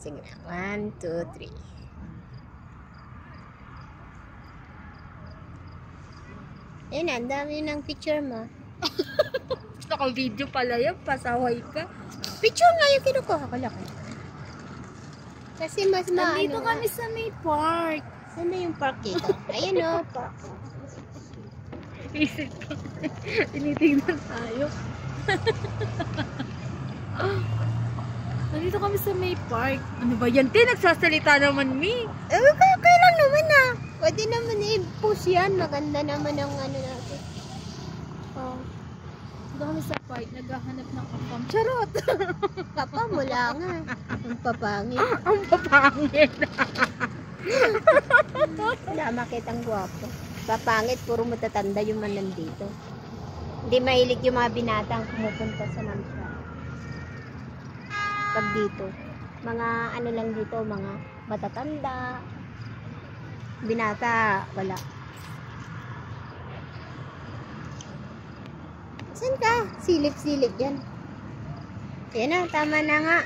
Sige na. 1, 2, 3. Ayun na, ang dami ng picture mo. Naka-video pala yan, pasaway ka. Picture nga yung kinukuha ko lang. Kasi mas maano. Nandito kami sa may park. Saan na yung park dito? Ayun o, park. Isip ko. Tinitignan tayo. Nandito kami sa may park. Ano ba yan? Nagsasalita naman, Mi. Okay lang naman ah. Pwede naman i-post yan. Maganda naman ang ano natin. Oh. Nandito kami sa park. Naghahanap ng kapam. Charot! Papa mo lang ah. Ang papangit. Ang papangit. Wala makitang gwapo. Papangit, puro matatanda yung man nandito. Hindi mahilig yung mga binatang pumupunta sa Namsha. Pag dito. Mga ano lang dito, mga matatanda. Binata, wala. Saan ka? Silip-silip yan. Yan na, tama na nga.